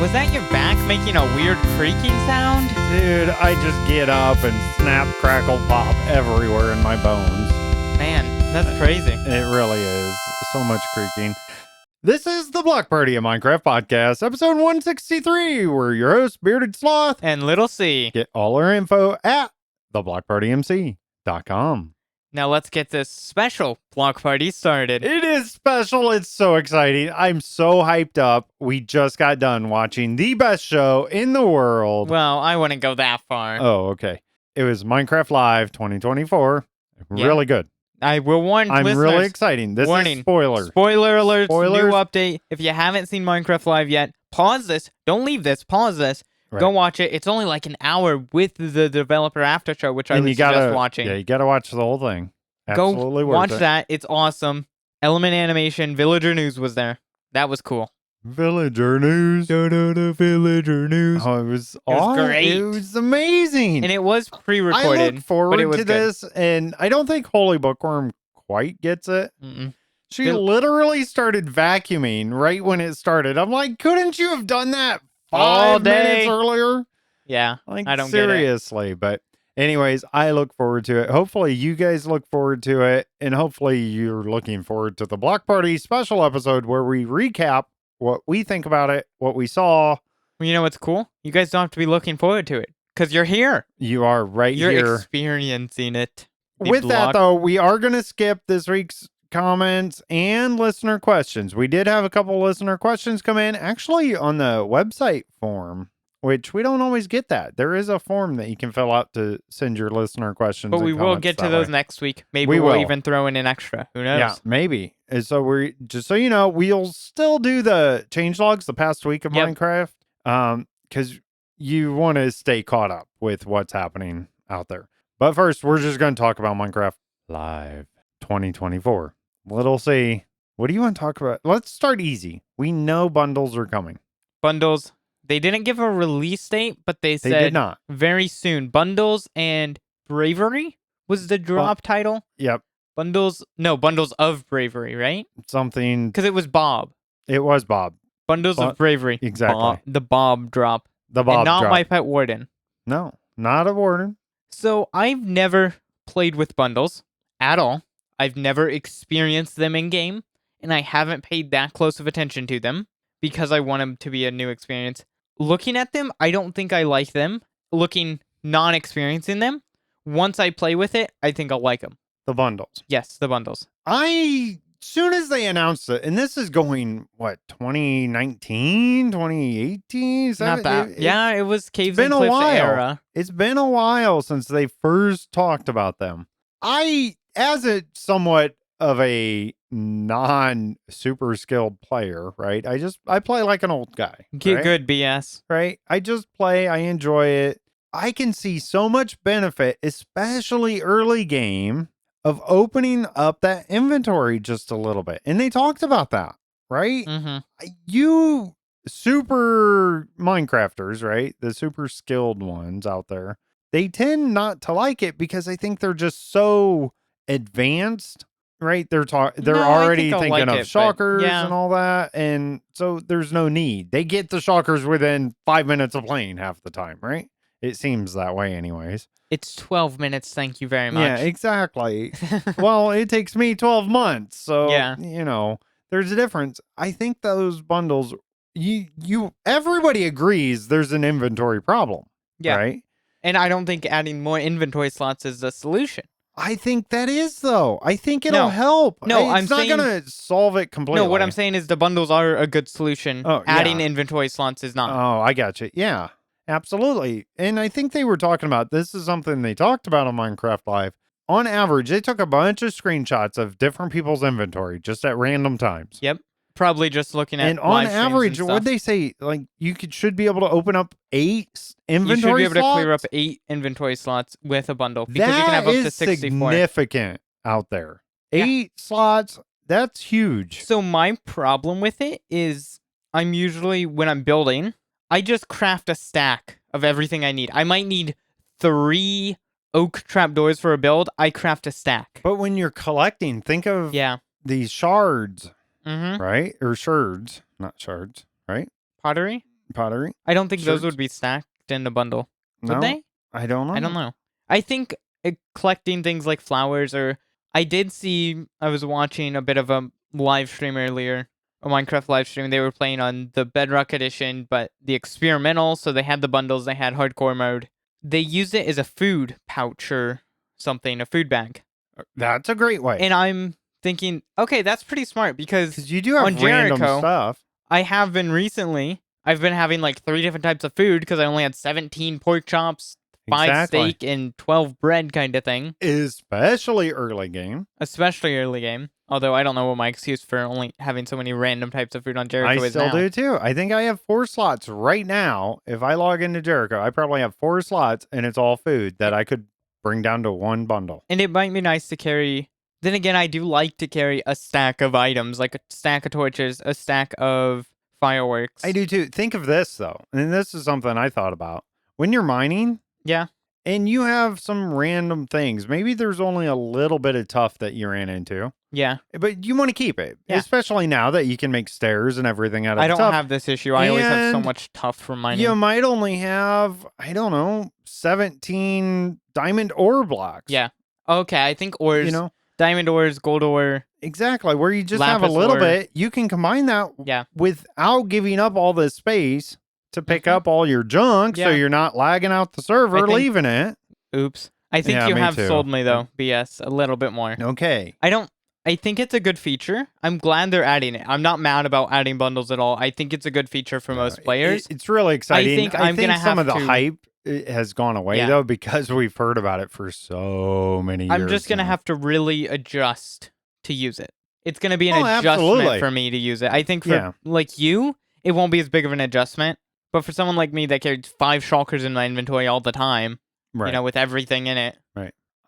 Was that your back making a weird creaking sound? Dude, I just get up and snap, crackle, pop everywhere in my bones. Man, that's crazy. It really is. So much creaking. This is the Block Party, a Minecraft podcast, episode 163. We're your hosts, Bearded Sloth. And Little C. Get all our info at theblockpartymc.com. Now let's get this special block party started. It is special. It's so exciting. I'm so hyped up. We just got done watching the best show in the world. Well, I wouldn't go that far. Oh, okay. It was Minecraft Live 2024. Yeah. Really good. I will warn I'm listeners. really exciting. This Warning. is spoilers. Spoiler alert. Spoilers. New update. If you haven't seen Minecraft Live yet, pause this. Don't leave this. Pause this. Right. Go watch it. It's only like an hour with the developer after show, which I would suggest watching. Yeah, you gotta watch the whole thing. Absolutely Go worth watch it. that. It's awesome. Element Animation, Villager News was there. That was cool. Villager News. Villager News. Oh, it was awesome. Great. It was amazing. And it was pre-recorded. I look forward but it was to good. this, and I don't think HolyBookworm quite gets it. Mm-mm. She literally started vacuuming right when it started. I'm like, couldn't you have done that All 5 day? minutes earlier? Yeah, Like, I don't seriously. But anyways, I look forward to it. Hopefully you guys look forward to it, and hopefully you're looking forward to the Block Party special episode where we recap what we think about it, what we saw. Well, you know what's cool? You guys don't have to be looking forward to it because you're here. You are right You're here. experiencing it. The With that, block- though, we are going to skip this week's comments and listener questions. We did have a couple listener questions come in, actually on the website form, which we don't always get that. There is a form that you can fill out to send your listener questions. But and we will comments get to that those way. next week. Maybe We we'll will. even throw in an extra. Who knows? Yeah, maybe. And so we're just so you know, we'll still do the changelogs the past week of Yep. Minecraft, because you want to stay caught up with what's happening out there. But first, we're just going to talk about Minecraft Live 2024. Little C, what do you want to talk about? Let's start easy. We know bundles are coming. Bundles. They didn't give a release date, but they They said did not. very soon. Bundles and Bravery was the drop title. Yep. Bundles of Bravery, right? Something. Because it was Bob. It was Bob. Bundles of Bravery. Exactly. The Bob drop. The Bob and not drop. My Pet Warden. No, not a warden. So I've never played with bundles at all. I've never experienced them in game, and I haven't paid that close of attention to them because I want them to be a new experience. Looking at them, I don't think I like them. Looking non-experiencing them, once I play with it, I think I'll like them. The bundles. Yes, the bundles. Soon as they announced it, and this is going, 2019, 2018? Not that. It was Caves been and a Cliffs while. era. It's been a while since they first talked about them. As a somewhat of a non-super skilled player, right? I play like an old guy. Get right? good, BS. Right? I just play. I enjoy it. I can see so much benefit, especially early game, of opening up that inventory just a little bit. And they talked about that, right? Mm-hmm. You super Minecrafters, right? The super skilled ones out there, they tend not to like it because I think they're just so advanced, right? They're already thinking like of it, shockers yeah. and all that. And so there's no need. They get the shockers within 5 minutes of playing half the time, right? It seems that way anyways. It's 12 minutes, thank you very much. Yeah, exactly. Well, it takes me 12 months. So, Yeah. There's a difference. I think those bundles, everybody agrees there's an inventory problem. Yeah. Right? And I don't think adding more inventory slots is the solution. I think that is, though. I think it'll help. No, it's not going to solve it completely. No, what I'm saying is the bundles are a good solution. Oh, Adding yeah. inventory slots is not. Oh, I got you. Yeah, absolutely. And I think they were talking about, this is something they talked about on Minecraft Live. On average, they took a bunch of screenshots of different people's inventory just at random times. Yep. Probably just looking at And on live streams average, and what'd stuff. they say? Like, should be able to open up 8 inventory You should be able slots? to clear up 8 inventory slots with a bundle because you can have That up to is 64. significant out there. Yeah. 8 slots, that's huge. So my problem with it is I'm usually, when I'm building, I just craft a stack of everything I need. I might need 3 oak trapdoors for a build. I craft a stack. But when you're collecting, think of these shards, Mm-hmm. right? Or shards, not shards, right? Pottery? Pottery? I don't think those Shirts? would be stacked in a bundle. Would No, they? I don't know. I don't know. I think collecting things like flowers, or I did see, I was watching a bit of a live stream earlier, a Minecraft live stream. They were playing on the Bedrock edition, but the experimental, so they had the bundles, they had hardcore mode. They used it as a food pouch or something, a food bag. That's a great way. And I'm thinking, okay, that's pretty smart because Because you do have on random Jericho, stuff. I have been recently. I've been having like 3 different types of food because I only had 17 pork chops, 5 Exactly. steak, and 12 bread kind of thing. Especially early game. Especially early game. Although I don't know what my excuse for only having so many random types of food on Jericho I is still now. do too. I think I have 4 slots right now. If I log into Jericho, I probably have 4 slots and it's all food that I could bring down to one bundle. And it might be nice to carry. Then again, I do like to carry a stack of items, like a stack of torches, a stack of fireworks. I do too. Think of this though. And this is something I thought about. When you're mining, Yeah. and you have some random things. Maybe there's only a little bit of tough that you ran into, Yeah. but you want to keep it, Yeah. especially now that you can make stairs and everything out of I don't tough. have this issue. I always have so And much tough from mining. You might only have, I don't know, 17 diamond ore blocks. Yeah. Okay, I think ores, You know, diamond ores, gold ore. exactly. Where you just have a Lapis little ore. bit, you can combine that Yeah. without giving up all this space to pick Mhm. up all your junk, so Yeah. you're not lagging out the server, think- leaving it. Oops. I think Yeah, you me have too. sold me though, BS, a little bit more. Okay. I think it's a good feature. I'm glad they're adding it. I'm not mad about adding bundles at all. I think it's a good feature for most players. It's really exciting. think I'm gonna some of have the to- hype has gone away Yeah. though, because we've heard about it for so many years. I'm just going to now. have to really adjust to use it. It's going to be an Oh, adjustment absolutely. for me to use it. I think for Yeah. like you, it won't be as big of an adjustment. But for someone like me that carries 5 shulkers in my inventory all the time, Right. you know, with everything in it,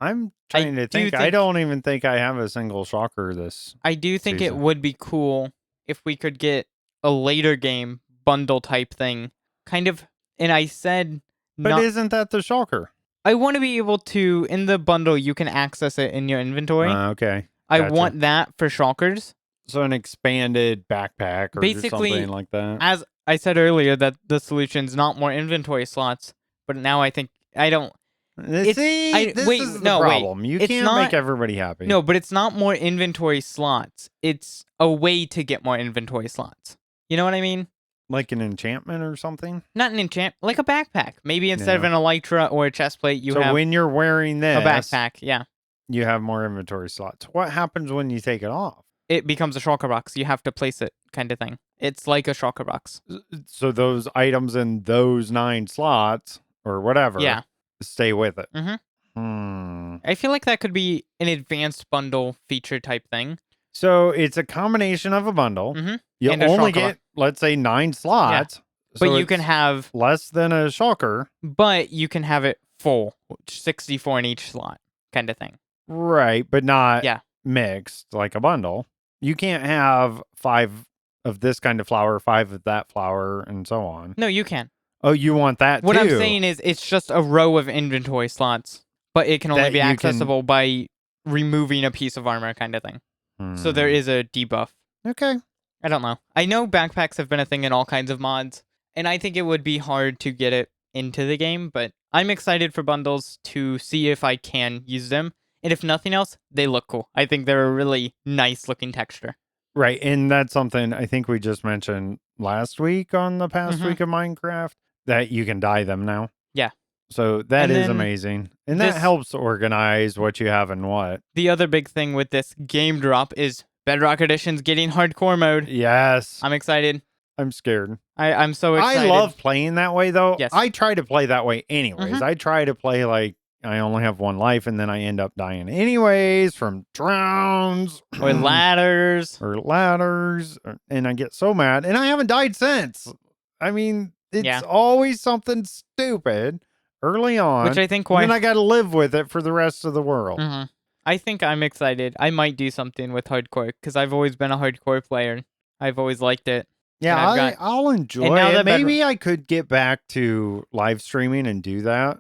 I'm trying to do think. I think- don't even think I have a single shocker this. I do think season. it would be cool if we could get a later game bundle type thing. Kind of, and I said, But isn't that the shocker? I want to be able to, in the bundle, you can access it in your inventory. Okay. I gotcha. want that for shulkers. So an expanded backpack or Basically, something like that. As I said earlier, that the solution's not more inventory slots, but now I think, I don't, it's- See, this wait, is the no, wait. problem. You It's can't not- make everybody happy. no, but it's not more inventory slots. It's a way to get more inventory slots. You know what I mean? Like an enchantment or something. Not an enchant, like a backpack. Maybe instead of Yeah. an elytra or a chest plate, you so have when you're wearing this, a backpack. Yeah. you have more inventory slots. What happens when you take it off? It becomes a shulker box. You have to place it, kind of thing. It's like a shulker box. So those items in those 9 slots or whatever, Yeah. stay with it. Mhm. Hmm. I feel like that could be an advanced bundle feature type thing. So it's a combination of a bundle. Mhm. You And a only shulker get, let's say, 9 slots. But so you can it's have, less than a shulker. but you can have it full, 64 in each slot, kind of thing. Right, but not Yeah. mixed like a bundle. You can't have 5 of this kind of flour, 5 of that flour, and so on. No, you can. Oh, you want that What too? I'm saying is, it's just a row of inventory slots, but it can only That be you can- accessible by removing a piece of armor, kind of thing. So there is a debuff. Okay. I don't know. I know backpacks have been a thing in all kinds of mods, and I think it would be hard to get it into the game, but I'm excited for bundles to see if I can use them. And if nothing else, they look cool. I think they're a really nice looking texture. Right, and that's something I think we just mentioned last week on the past Mhm. week of Minecraft, that you can dye them now. Yeah. So that And is then amazing. And that this- helps organize what you have and what. The other big thing with this game drop is Bedrock Edition's getting hardcore mode. Yes. I'm excited. I'm scared. I'm so excited. I love playing that way though. Yes. I try to play that way anyways. Mhm. I try to play like I only have 1 life and then I end up dying anyways from drowns or ladders. or ladders, and I get so mad, and I haven't died since. I mean, it's Yeah. always something stupid early on, Which I think and why then I got to live with it for the rest of the world. Mhm. I think I'm excited. I might do something with hardcore because I've always been a hardcore player. I've always liked it. Yeah, And I've got- I'll enjoy and now it. that Maybe I could get back to live streaming and do that.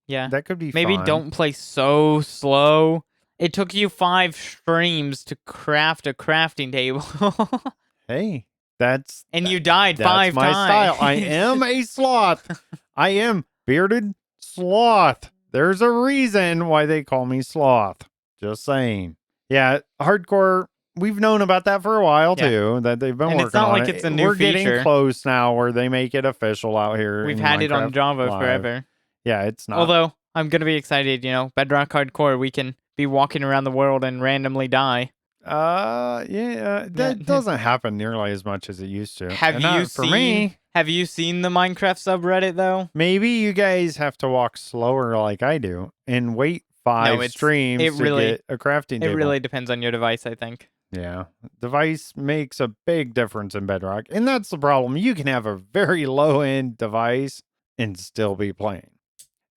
Yeah. That could be Maybe fun. don't play so slow. It took you 5 streams to craft a crafting table. Hey, And you died that's 5 my times. style. I am a sloth. I am Bearded Sloth. There's a reason why they call me Sloth. Just saying. Yeah, hardcore. We've known about that for a while too. That they've been And working it's not on like it. it's a new We're getting feature. close now where they make it official out here. We've in had it on Minecraft Java Live. forever. Yeah, it's not. Although, I'm going to be excited, Bedrock Hardcore, we can be walking around the world and randomly die. Yeah, that doesn't happen nearly as much as it used to. Have you seen the Minecraft subreddit though? Maybe you guys have to walk slower like I do and wait 5 streams to get a crafting table. It really depends on your device, I think. Yeah, device makes a big difference in Bedrock, and that's the problem. You can have a very low-end device and still be playing,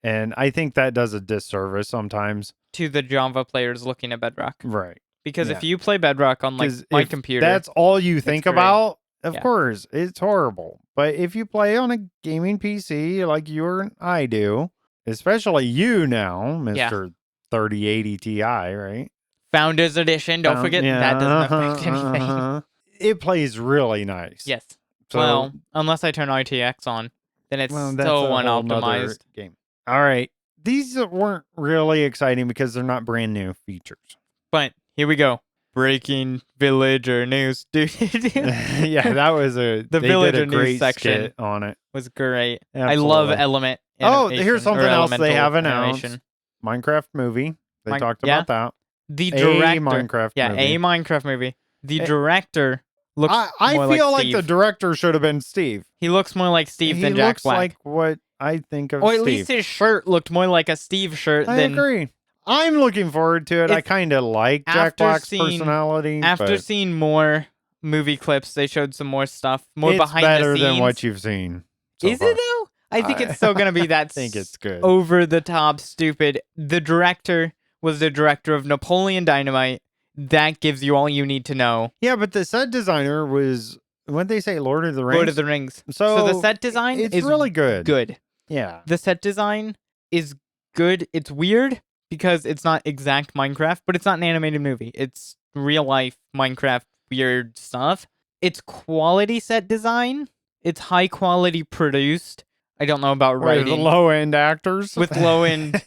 and I think that does a disservice sometimes to the Java players looking at Bedrock. Right. Because if you play Bedrock on like my computer, that's all you think about. Of Yeah. course, it's horrible. But if you play on a gaming PC like you and I do, especially you now, Mr. 3080 Ti, right? Founders Edition. Don't forget that doesn't affect anything. It plays really nice. Yes. So, well, unless I turn RTX on, then it's that's so a whole unoptimized nother game. All right. These weren't really exciting because they're not brand new features. But here we go. Breaking villager news. Yeah, that was the villager news great section skit on it. Was great. Absolutely. I love element. Oh, here's something else they have announced. announced. Minecraft movie. They talked about that. The director. A Minecraft movie. A Minecraft movie. The director looks I more feel like like the director should have been Steve. He looks more like Steve than Jack Black. He looks like what I think of Or at Steve. least his shirt looked more like a Steve shirt I agree. I'm looking forward to it. I kind of like Jack Black's personality. After seeing more movie clips, they showed some more stuff, more behind the scenes. It's better than what you've seen so Is far. it though? I think it's still going to be that I think it's good. over the top stupid. The director was the director of Napoleon Dynamite. That gives you all you need to know. Yeah, but the set designer was, what did they say, Lord of the Rings? Lord of the Rings. So the set design is really good. Good. Yeah. The set design is good. It's weird because it's not exact Minecraft, but it's not an animated movie. It's real life Minecraft weird stuff. It's quality set design. It's high quality produced. I don't know about writing. With low end actors? With low end.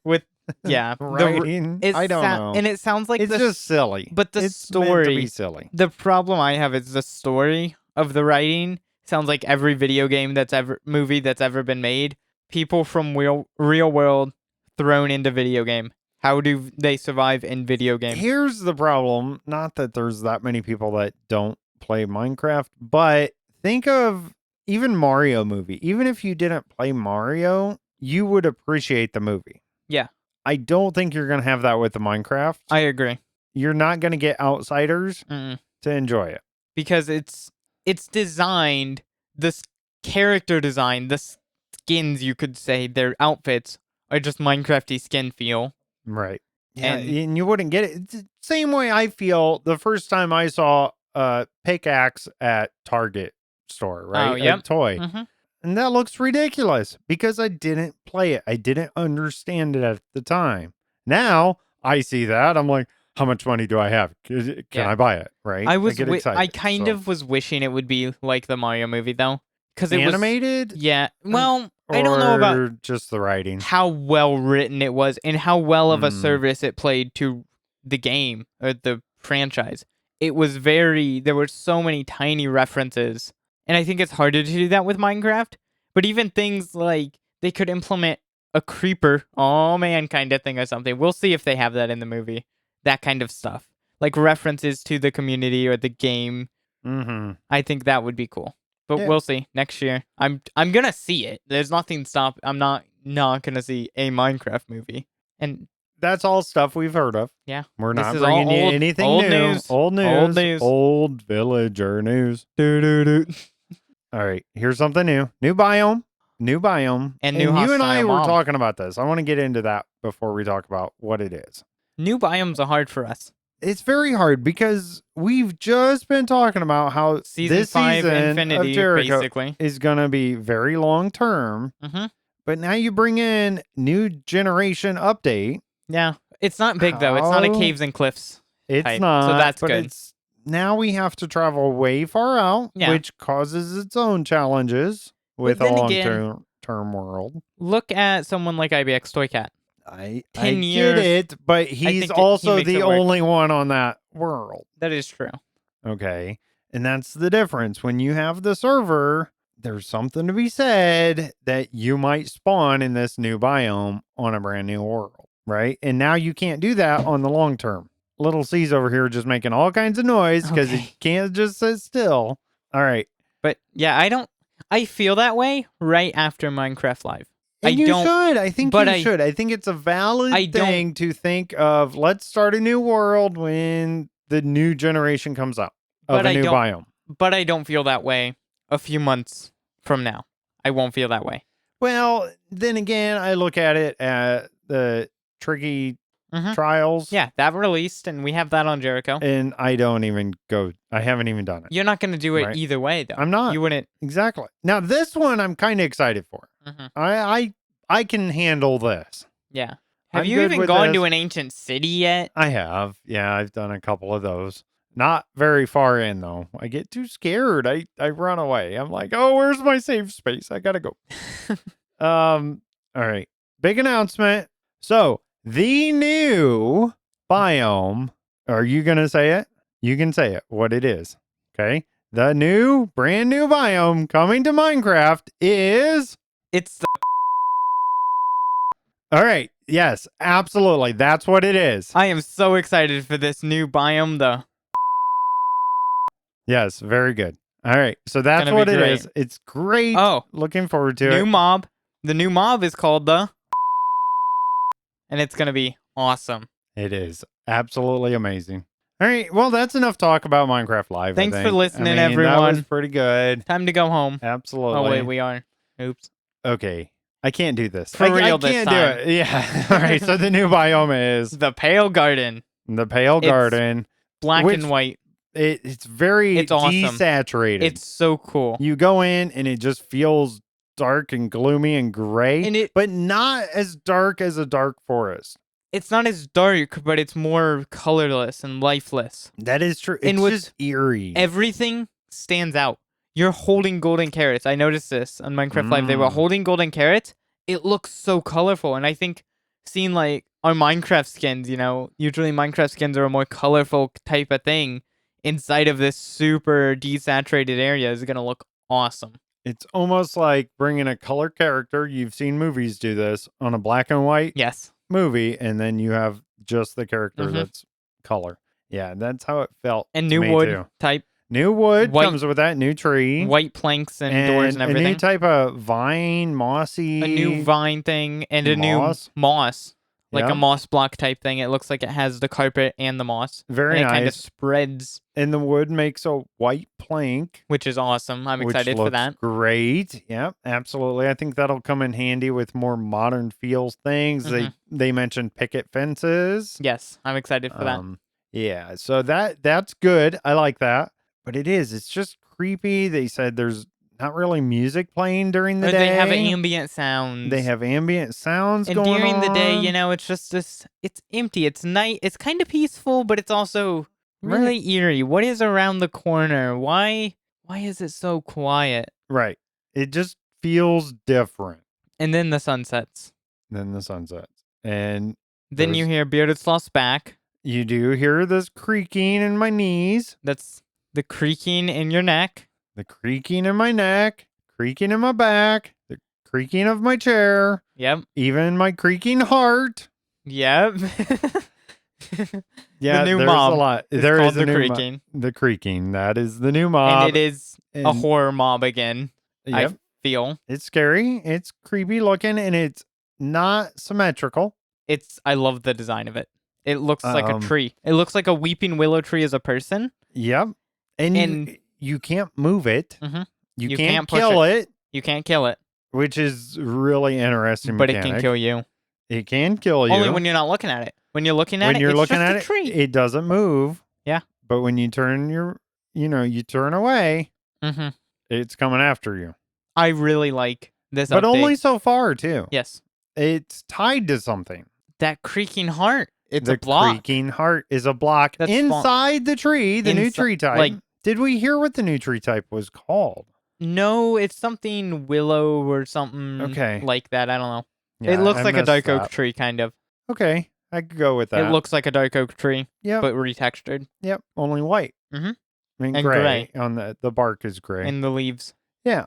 Writing? I don't know. And it sounds like it's just silly. But the it's story. Meant to be silly. The problem I have is the story of the writing sounds like every movie that's ever been made. People from real world thrown into video game. How do they survive in video games? Here's the problem. Not that there's that many people that don't play Minecraft, but think of even Mario movie. Even if you didn't play Mario, you would appreciate the movie. Yeah. I don't think you're going to have that with the Minecraft. I agree. You're not going to get outsiders to enjoy it. Because it's designed, this character design, the skins, you could say, their outfits are just Minecrafty skin feel. Right. Yeah, and you wouldn't get it. It's the same way I feel the first time I saw a pickaxe at Target store, right? Oh, yeah. A toy. And that looks ridiculous because I didn't play it. I didn't understand it at the time. Now I see that. I'm like, how much money do I have? Can I buy it? Right? I kind of was wishing it would be like the Mario movie though. Because it animated? Yeah. Well, I don't know about just the writing. How well written it was and how well of a service it played to the game or the franchise. It was there were so many tiny references. And I think it's harder to do that with Minecraft. But even things like they could implement a creeper, oh man, kind of thing or something. We'll see if they have that in the movie. That kind of stuff. Like references to the community or the game. I think that would be cool. But we'll see next year. I'm gonna see it. There's nothing stop. I'm not gonna see a Minecraft movie. And that's all stuff we've heard of. Yeah, we're not bringing you anything new. News. Old news. Old villager news. All right, here's something new. New biome. And you and I were talking about this. I want to get into that before we talk about what it is. New biomes are hard for us. It's very hard because we've just been talking about how this season Infinity, of Jericho basically is going to be very long term. But now you bring in new generation update. Yeah, it's not big though. It's not a caves and cliffs. It's type, not. So that's but good. It's now we have to travel way far out, Yeah. which causes its own challenges with a then again- long-term world. Look at someone like IBX Toycat. I 10 get years, it, but he's think he also makes the it work. only one on that world. That is true. Okay. And that's the difference. When you have the server, there's something to be said that you might spawn in this new biome on a brand new world, right? And now you can't do that on the long term. Little C's over here just making all kinds of noise because Okay. he can't just sit still. All right. But yeah, I feel that way right after Minecraft Live. And you should. I think but you should. I think it's a valid thing to think of. Let's start a new world when the new generation comes out of a new biome. But I don't feel that way a few months from now. I won't feel that way. Well, then again, I look at it at the Tricky Trials. Yeah, that released, and we have that on Jericho. And I don't even go. I haven't even done it. You're not going to do it either way, though. I'm not. You wouldn't. Exactly. Now, this one I'm kind of excited for. I can handle this. Yeah. Have I'm you good even with gone this. to an ancient city yet? I have. Yeah, I've done a couple of those. Not very far in, though. I get too scared. I run away. I'm like, oh, where's my safe space? I gotta go. All right. Big announcement. So, the new biome. Are you gonna say it? You can say it. What it is. Okay. The new, brand new biome coming to Minecraft is. It's the. All right. Yes, absolutely. That's what it is. I am so excited for this new biome, though. Yes, very good. All right. So that's what it is. It's great. Oh. Looking forward to it. New mob. The new mob is called the. And it's going to be awesome. It is absolutely amazing. All right. Well, that's enough talk about Minecraft Live. Thanks for listening, everyone. That was pretty good. Time to go home. Absolutely. Oh, wait, we are. Oops. Okay. I can't do this. For real I can't do it. Yeah. All right. So the new biome is the Pale Garden. The Pale Garden. Black and white. It's very awesome. desaturated. It's so cool. You go in and it just feels dark and gloomy and gray, but not as dark as a dark forest. It's not as dark, but it's more colorless and lifeless. That is true. It's just eerie. Everything stands out. You're holding golden carrots. I noticed this on Minecraft Live. They were holding golden carrots. It looks so colorful. And I think seeing like our Minecraft skins, usually Minecraft skins are a more colorful type of thing. Inside of this super desaturated area is going to look awesome. It's almost like bringing a color character. You've seen movies do this on a black and white movie, and then you have just the character that's color. Yeah, that's how it felt. And new wood type. New wood comes with that new tree. White planks and doors and everything. A new type of vine, mossy. A new vine thing and a new moss. Like a moss block type thing. It looks like it has the carpet and the moss. Very nice. It kind of spreads. And the wood makes a white plank. Which is awesome. I'm excited for that. Great. Yep, absolutely. I think that'll come in handy with more modern feels things. They mentioned picket fences. Yes, I'm excited for that. Yeah, so that's good. I like that. But it's just creepy. They said there's not really music playing during the day. They have ambient sounds. They have ambient sounds and going on. And during the day, it's just it's empty. It's night. It's kind of peaceful, but it's also really eerie. What is around the corner? Why is it so quiet? Right. It just feels different. And then the sun sets. And then you hear Bearded Sloth's back. You do hear this creaking in my knees. That's the creaking in your neck. The creaking in my neck, creaking in my back, the creaking of my chair. Yep. Even my creaking heart. Yep. Yeah, the new there's mob. A lot. There is the creaking. The creaking. That is the new mob. And it is a horror mob again. Yep. I feel. It's scary. It's creepy looking, and it's not symmetrical. I love the design of it. It looks like a tree. It looks like a weeping willow tree as a person. Yep. And you can't move it. You can't kill it. You can't kill it. Which is really interesting. But it can kill you. It can kill you. Only when you're not looking at it. When you're looking at it's just a tree. It doesn't move. Yeah. But when you turn you turn away, it's coming after you. I really like this But update. only so far, too. Yes. It's tied to something. That creaking heart. It's the a block. creaking heart is a block That's inside the tree, the new tree type. like- Did we hear what the new tree type was called? No, it's something willow or something Okay. like that. I don't know. Yeah, it looks I like a missed dark oak that. tree, kind of. Okay, I could go with that. It looks like a dark oak tree, Yep. but retextured. Yep, only white. Mhm. And And gray. gray. On the bark is gray. In the leaves. Yeah.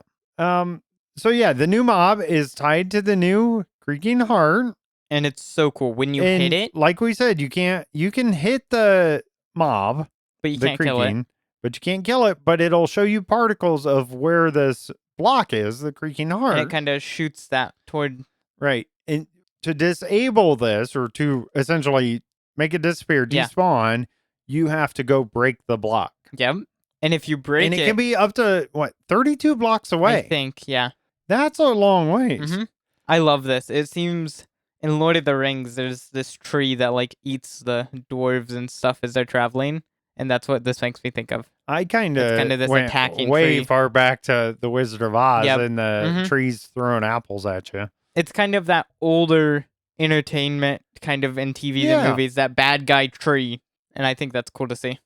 So yeah, the new mob is tied to the new creaking heart. And it's so cool. When you and hit it, like we said, you can hit the mob, but you the can't kill it. creaking, but you can't kill it, but it'll show you particles of where this block is, the creaking heart. And it kind of shoots that toward... Right. And to disable this, or to essentially make it disappear, Yeah. despawn, you have to go break the block. Yep. And if you break and it can be up to, 32 blocks away? I think, yeah. That's a long ways. Mhm. I love this. It seems in Lord of the Rings, there's this tree that like eats the dwarves and stuff as they're traveling, and that's what this makes me think of. I kind It's kinda of this went attacking way tree. far back to the Wizard of Oz Yep. and the Mhm. trees throwing apples at you. It's kind of that older entertainment kind of in TVs and Yeah. movies, that bad guy tree, and I think that's cool to see.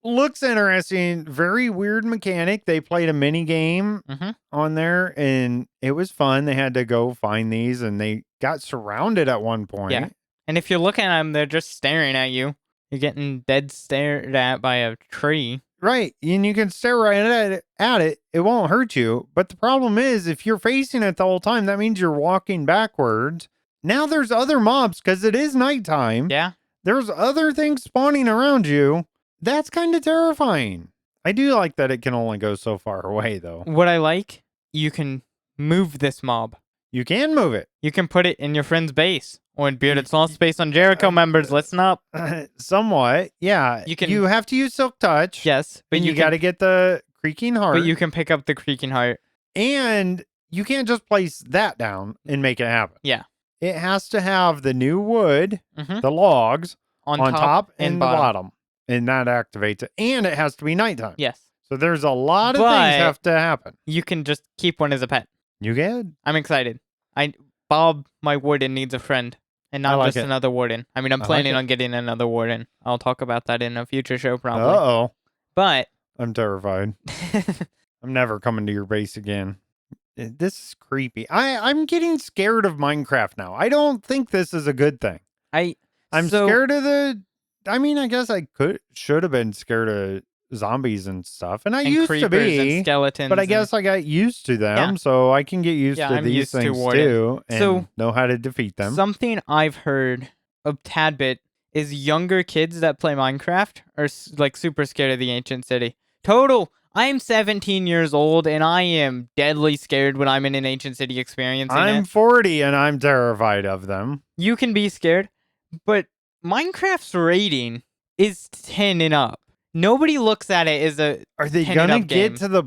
Looks interesting. Very weird mechanic. They played a mini game Mhm. on there, and it was fun. They had to go find these, and they got surrounded at one point. Yeah. And if you're looking at them, they're just staring at you. You're getting dead stared at by a tree. Right. And you can stare right at it. It won't hurt you. But the problem is, if you're facing it the whole time, that means you're walking backwards. Now there's other mobs because it is nighttime. Yeah. There's other things spawning around you. That's kind of terrifying. I do like that it can only go so far away, though. What I like, you can move this mob. You can move it. You can put it in your friend's base or in Bearded Sloth space on Jericho members. Listen up. Somewhat. Yeah. You have to use Silk Touch. Yes, but And you can, got to get the creaking heart. But you can pick up the creaking heart. And you can't just place that down and make it happen. Yeah. It has to have the new wood, Mhm. the logs, On top and the bottom. bottom. And that activates it. And it has to be nighttime. Yes. So there's a lot of But- things have to happen. You can just keep one as a pet. You can. I'm excited. Bob, my warden, needs a friend. And I not like just it. another warden. I mean, I'm I like planning it. on getting another warden. I'll talk about that in a future show probably. Uh-oh. But I'm terrified. I'm never coming to your base again. This is creepy. I'm getting scared of Minecraft now. I don't think this is a good thing. I'm so- scared of I mean, I guess I should have been scared of zombies and stuff. And I and used creepers to be. and skeletons. But I and- guess I got used to them, Yeah. so I can get used Yeah, to I'm these used to things Warden. too, and So- know how to defeat them. Something I've heard a tad bit is younger kids that play Minecraft are like super scared of the ancient city. Total. I'm 17 years old and I am deadly scared when I'm in an ancient city experiencing I'm it. 40 and I'm terrified of them. You can be scared, but Minecraft's rating is 10 and up. Nobody looks at it as a. Are they 10 gonna and up get game. to the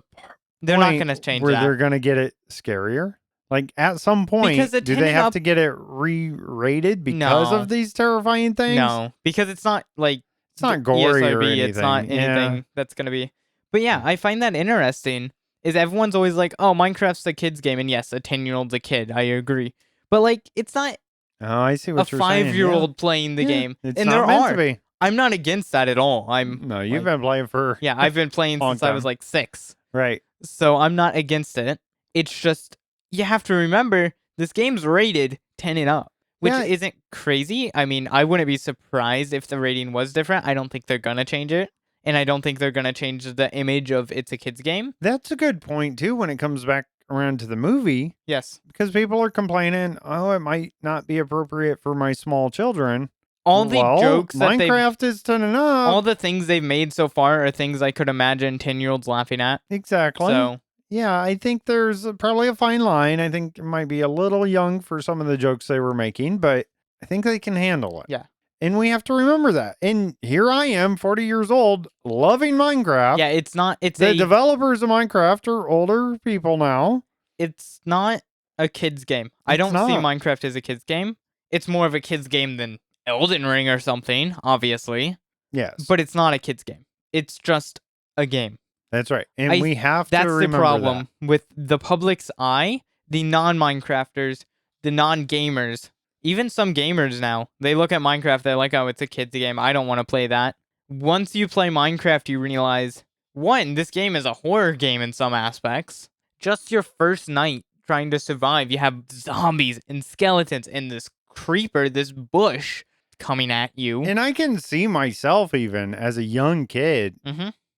They're not point going to change where that. they're gonna get it scarier? Like at some point, Because the do 10 they and have up- to get it re-rated because No. of these terrifying things? No, because it's not like It's not gory or ESRB, anything. it's not Yeah. anything that's going to be. But yeah, I find that interesting. Is everyone's always like, oh, Minecraft's a kid's game. And yes, a 10-year-old's a kid. I agree. But like, it's not Oh, I see a what you're saying. 5-year-old playing the Yeah. game. It's and not there meant are. to be. I'm not against that at all. No, you've like- been playing for Yeah, I've been playing Long since I was time. like 6. right. So I'm not against it. It's just, you have to remember, this game's rated 10 and up. Which Yeah. isn't crazy. I mean, I wouldn't be surprised if the rating was different. I don't think they're going to change it. And I don't think they're going to change the image of it's a kid's game. That's a good point too when it comes back around to the movie, Yes. because people are complaining, oh, it might not be appropriate for my small children. All the Well, jokes that they've... Minecraft is 10 and up. All the things they've made so far are things I could imagine 10-year-olds laughing at. Exactly. So, Yeah, I think there's probably a fine line. I think it might be a little young for some of the jokes they were making, but I think they can handle it. Yeah. And we have to remember that. And here I am, 40 years old, loving Minecraft. yeah, it's not... The developers of Minecraft are older people now. It's not a kid's game. I It's don't see not. Minecraft as a kid's game. It's more of a kid's game than Elden Ring or something, obviously. Yes. But it's not a kid's game. It's just a game. That's right. And I- we have to That's the remember problem with the public's eye, the non-Minecrafters, the non-gamers. Even some gamers now, they look at Minecraft, they're like, oh, it's a kid's game. I don't want to play that. Once you play Minecraft, you realize, one, this game is a horror game in some aspects. Just your first night trying to survive, you have zombies and skeletons and this creeper, this bush coming at you. And I can see myself even as a young kid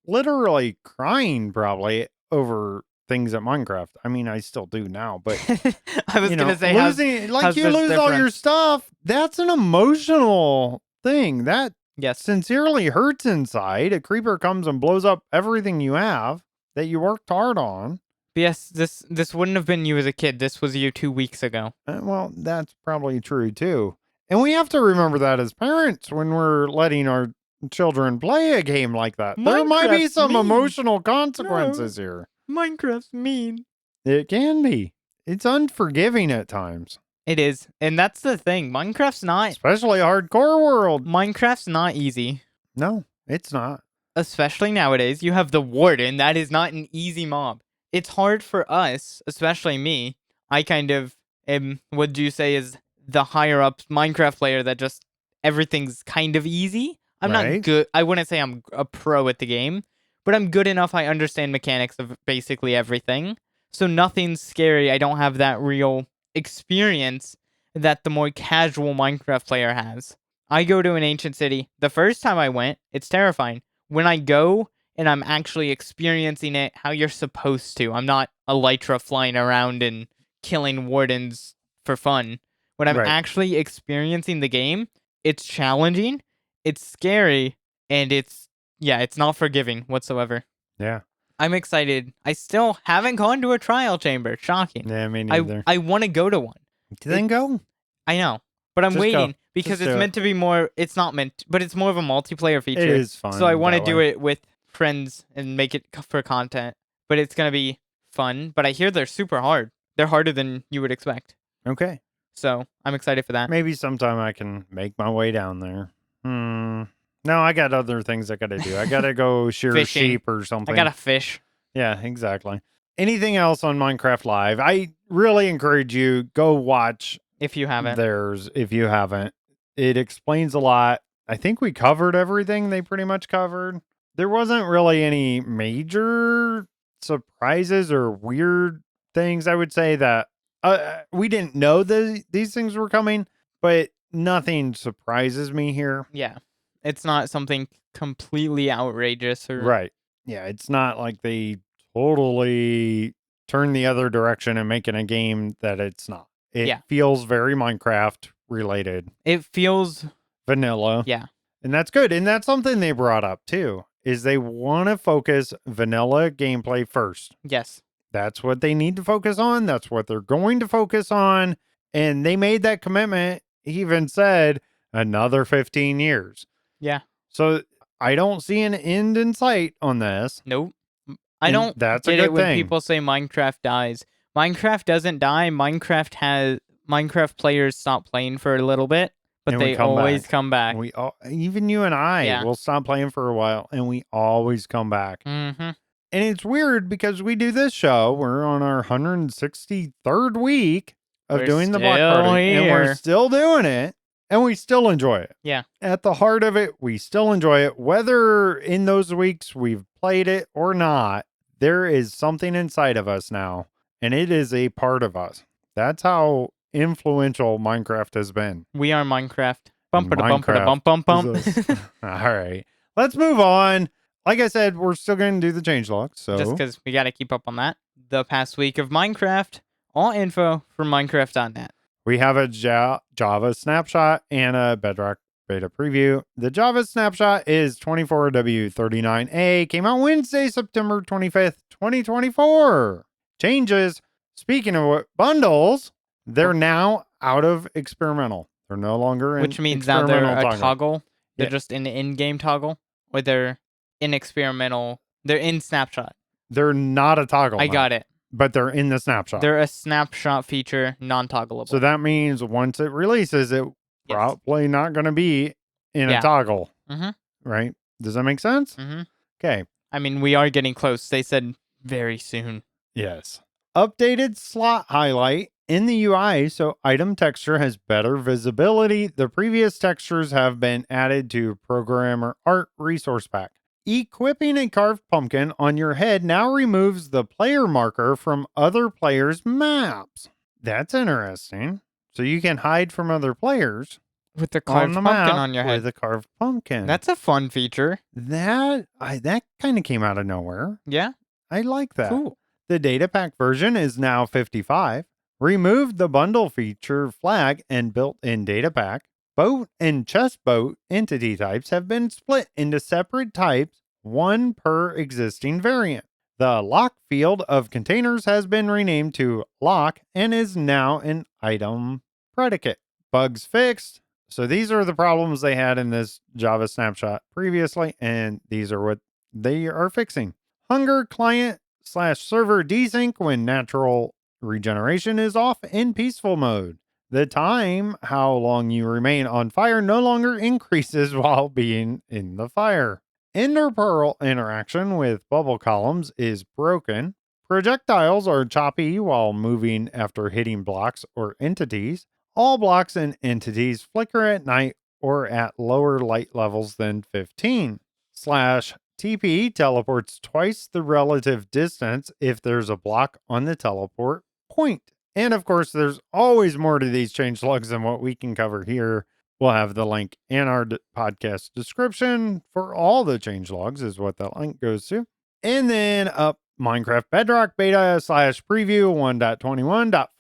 literally crying probably over things at Minecraft. I mean, I still do now, but I was going to say, losing, like you lose all your stuff. That's an emotional thing. That sincerely hurts inside. A creeper comes and blows up everything you have that you worked hard on. Yes, this wouldn't have been you as a kid. This was you 2 weeks ago. Well, that's probably true too. And we have to remember that as parents when we're letting our children play a game like that. There might be some emotional consequences here. Minecraft's mean. It can be. It's unforgiving at times. It is. And that's the thing. Minecraft's not... Especially a hardcore world. Minecraft's not easy. No, it's not. Especially nowadays. You have the warden. That is not an easy mob. It's hard for us, especially me. I kind of am, would you say, is the higher up Minecraft player that just everything's kind of easy. I'm not good. I wouldn't say I'm a pro at the game, but I'm good enough. I understand mechanics of basically everything. So nothing's scary. I don't have that real experience that the more casual Minecraft player has. I go to an ancient city. The first time I went, it's terrifying. When I go and I'm actually experiencing it how you're supposed to, I'm not elytra flying around and killing wardens for fun. When I'm actually experiencing the game, it's challenging, it's scary, and it's not forgiving whatsoever. Yeah. I'm excited. I still haven't gone to a trial chamber. Shocking. Yeah, me neither. I want to go to one. Then go. I know, but I'm Just waiting go. because Just it's do meant to be more. It's not meant, but it's more of a multiplayer feature. It is fun. So I want to that do way. it with friends and make it for content. But it's gonna be fun. But I hear they're super hard. They're harder than you would expect. Okay. So I'm excited for that. Maybe sometime I can make my way down there. No, I got other things I got to do. I got to go shear sheep or something. I got to fish. Yeah, exactly. Anything else on Minecraft Live? I really encourage you, go watch. If you haven't. Theirs, if you haven't. It explains a lot. I think we covered everything they pretty much covered. There wasn't really any major surprises or weird things, I would say, that we didn't know these things were coming, but nothing surprises me here. Yeah. It's not something completely outrageous or Right. Yeah, it's not like they totally turn the other direction and making a game that it's not. It feels very Minecraft related. It feels vanilla. Yeah. And that's good. And that's something they brought up too, is they want to focus vanilla gameplay first. Yes. That's what they need to focus on. That's what they're going to focus on. And they made that commitment. He even said another 15 years. Yeah. So I don't see an end in sight on this. Nope. I don't get it when people say Minecraft dies. Minecraft doesn't die. Minecraft players stop playing for a little bit, but they always come back. Even you and I will stop playing for a while, and we always come back. Mm-hmm. And it's weird because we do this show. We're on our 163rd week of doing the block party, and we're still doing it, and we still enjoy it. Yeah. At the heart of it, we still enjoy it. Whether in those weeks we've played it or not, there is something inside of us now, and it is a part of us. That's how influential Minecraft has been. We are Minecraft. Bump. All right. Let's move on. Like I said, we're still going to do the changelogs. So just because we got to keep up on that. The past week of Minecraft, all info from Minecraft.net. We have a Java snapshot and a Bedrock beta preview. The Java snapshot is 24W39A. Came out Wednesday, September 25th, 2024. Changes. Speaking of bundles, they're now out of experimental. They're no longer in which means now they're a toggle. They're just an in-game toggle, or they're in experimental. They're in snapshot. They're not a toggle. I got it. But they're in the snapshot. They're a snapshot feature, non-toggleable. So that means once it releases, it probably not going to be in a toggle. Mm-hmm. Right? Does that make sense? Mm-hmm. Okay. I mean, we are getting close. They said very soon. Yes. Updated slot highlight in the UI, so item texture has better visibility. The previous textures have been added to Programmer Art Resource Pack. Equipping a carved pumpkin on your head now removes the player marker from other players' maps. That's interesting. So you can hide from other players With the on carved the pumpkin map on your head. with a carved pumpkin. That's a fun feature. That kind of came out of nowhere. Yeah. I like that. Cool. The data pack version is now 55. Removed the bundle feature flag and built-in data pack. Boat and chest boat entity types have been split into separate types, one per existing variant. The lock field of containers has been renamed to lock and is now an item predicate. Bugs fixed. So these are the problems they had in this Java snapshot previously, and these are what they are fixing. Hunger client/server desync when natural regeneration is off in peaceful mode. The time how long you remain on fire no longer increases while being in the fire. Ender Pearl interaction with bubble columns is broken. Projectiles are choppy while moving after hitting blocks or entities. All blocks and entities flicker at night or at lower light levels than 15. /TP teleports twice the relative distance if there's a block on the teleport point. And of course, there's always more to these changelogs than what we can cover here. We'll have the link in our podcast description for all the changelogs is what that link goes to. And then up Minecraft Bedrock Beta /preview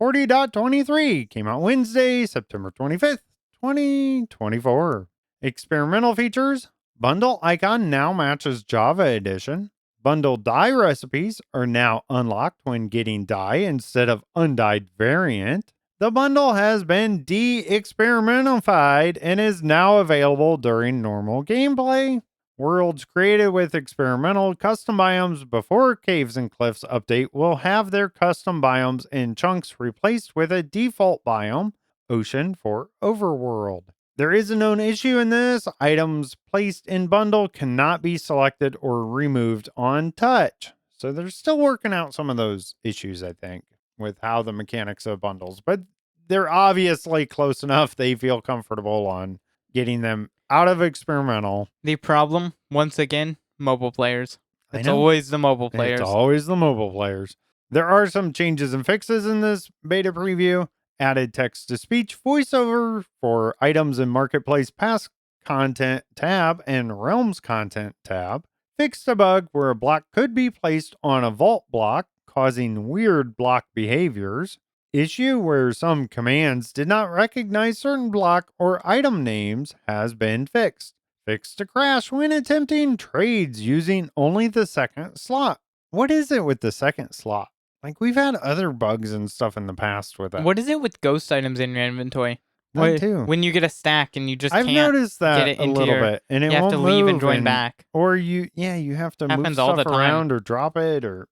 1.21.40.23 came out Wednesday, September 25th, 2024. Experimental features. Bundle icon now matches Java Edition. Bundle dye recipes are now unlocked when getting dye instead of undyed variant. The bundle has been de-experimentified and is now available during normal gameplay. Worlds created with experimental custom biomes before Caves and Cliffs update will have their custom biomes in chunks replaced with a default biome, Ocean for Overworld. There is a known issue in this. Items placed in bundle cannot be selected or removed on touch. So they're still working out some of those issues, I think, with how the mechanics of bundles. But they're obviously close enough. They feel comfortable on getting them out of experimental. The problem, once again, mobile players. I It's know. always the mobile players. It's always the mobile players. There are some changes and fixes in this beta preview. Added text-to-speech voiceover for items in Marketplace Pass Content tab and Realms Content tab. Fixed a bug where a block could be placed on a vault block, causing weird block behaviors. Issue where some commands did not recognize certain block or item names has been fixed. Fixed a crash when attempting trades using only the second slot. What is it with the second slot? Like, we've had other bugs and stuff in the past with that. What is it with ghost items in your inventory? That too. When you get a stack and you just I've can't noticed that get it a into little your, bit, and it you have won't to leave and move, join back. or you have to move Happens all the stuff time. around or drop it, or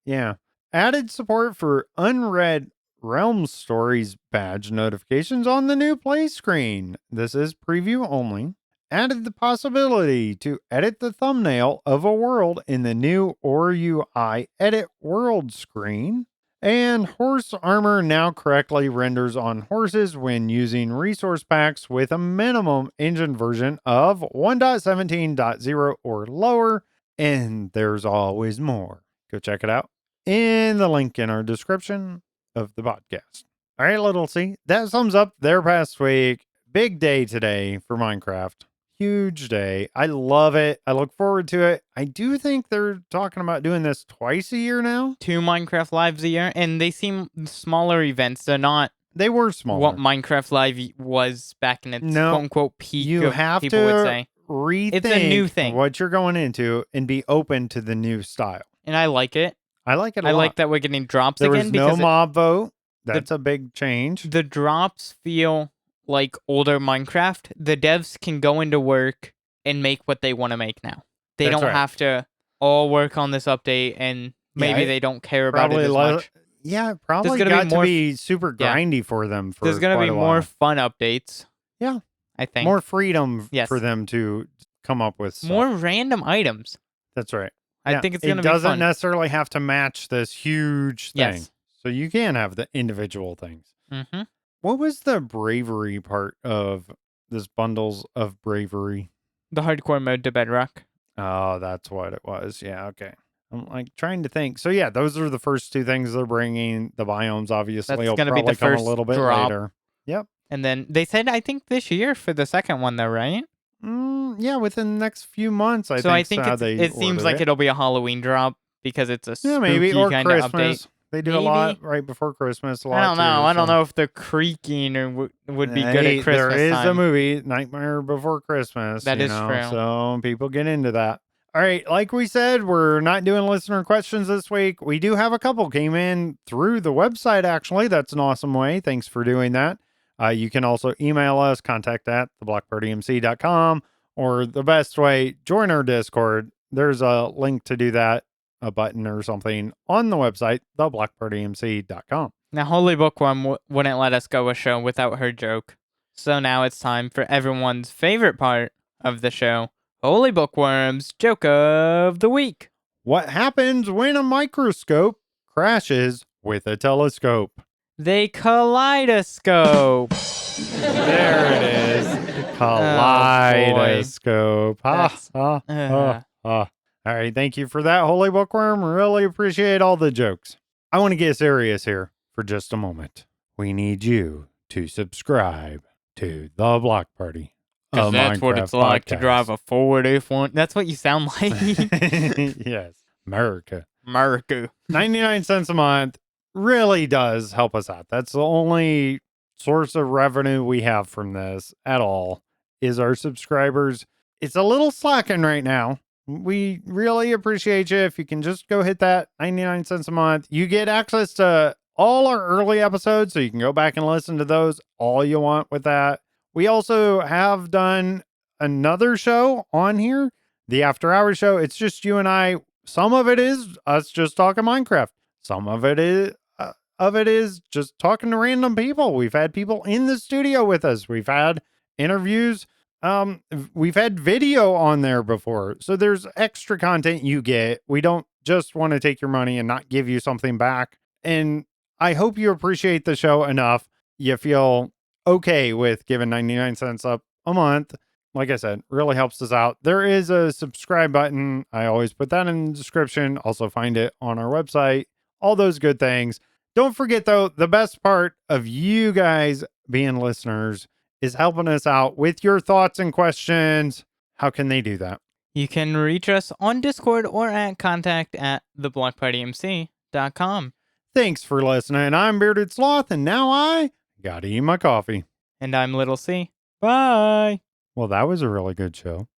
Added support for unread Realm Stories badge notifications on the new play screen. This is preview only. Added the possibility to edit the thumbnail of a world in the new ORUI Edit World screen. And horse armor now correctly renders on horses when using resource packs with a minimum engine version of 1.17.0 or lower. And there's always more. Go check it out in the link in our description of the podcast. All right, little C, that sums up their past week. Big day today for Minecraft. Huge day. I love it. I look forward to it. I do think they're talking about doing this twice a year now. 2 Minecraft Lives a year, and they seem smaller events. They're not They were smaller. what Minecraft Live was back in its quote-unquote peak, you have people to would say. Rethink It's a new thing. what you're going into and be open to the new style. And I like it. I like it a lot. I like that we're getting drops there again. was no mob vote. That's a big change. The drops feel like older Minecraft. The devs can go into work and make what they want to make now. They That's don't right. have to all work on this update, and maybe they don't care about it as much. Yeah, probably gonna got be more to be super grindy for them for There's going to quite be a more while. fun updates. Yeah. I think. More freedom Yes. for them to come up with stuff. More random items. That's right. I think it's going to be It doesn't fun. necessarily have to match this huge thing. Yes. So you can have the individual things. Mm-hmm. What was the bravery part of this bundles of bravery? The hardcore mode to Bedrock. Oh, that's what it was. Yeah, okay. I'm like trying to think. So yeah, those are the first two things they're bringing. The biomes obviously That's will gonna be the probably come a first little bit drop. later. Yep. And then they said, I think this year for the second one, though, right? Yeah, within the next few months, I So think I think how they it seems order like it. it'll be a Halloween drop because it's a Yeah, maybe spooky or kind of update. Christmas. They do a Maybe. lot right before Christmas. A lot I don't know. too, I don't so. know if the creaking would be good Hey, at there Christmas is a time. movie, Nightmare Before Christmas, That is true. so people get into that. All right, like we said, we're not doing listener questions this week. We do have a couple came in through the website, actually. That's an awesome way. Thanks for doing that. You can also email us, contact at theblockpartymc.com, or the best way, join our Discord. There's a link to do that, a button or something on the website, theblockpartymc.com. Now, HolyBookworm wouldn't let us go a show without her joke. So now it's time for everyone's favorite part of the show, HolyBookworm's Joke of the Week. What happens when a microscope crashes with a telescope? They kaleidoscope. There it is. Kaleidoscope. That's- All right. Thank you for that, Holy Bookworm. Really appreciate all the jokes. I want to get serious here for just a moment. We need you to subscribe to The Block Party. Because that's what it's like to drive podcast. a Ford F1. That's what you sound like. Yes. America. 99 cents a month really does help us out. That's the only source of revenue we have from this at all is our subscribers. It's a little slacking right now. We really appreciate you. If you can just go hit that 99 cents a month, you get access to all our early episodes. So you can go back and listen to those all you want with that. We also have done another show on here, the After Hours show. It's just you and I. Some of it is us just talking Minecraft. Some of it is just talking to random people. We've had people in the studio with us. We've had interviews. We've had video on there before. So there's extra content you get. We don't just want to take your money and not give you something back. And I hope you appreciate the show enough. You feel okay with giving 99 cents up a month. Like I said, really helps us out. There is a subscribe button. I always put that in the description. Also find it on our website. All those good things. Don't forget, though, the best part of you guys being listeners is helping us out with your thoughts and questions. How can they do that? You can reach us on Discord or at contact@theblockpartymc.com. Thanks for listening. I'm Bearded Sloth, and now I gotta eat my coffee. And I'm Little C. Bye. Well, that was a really good show.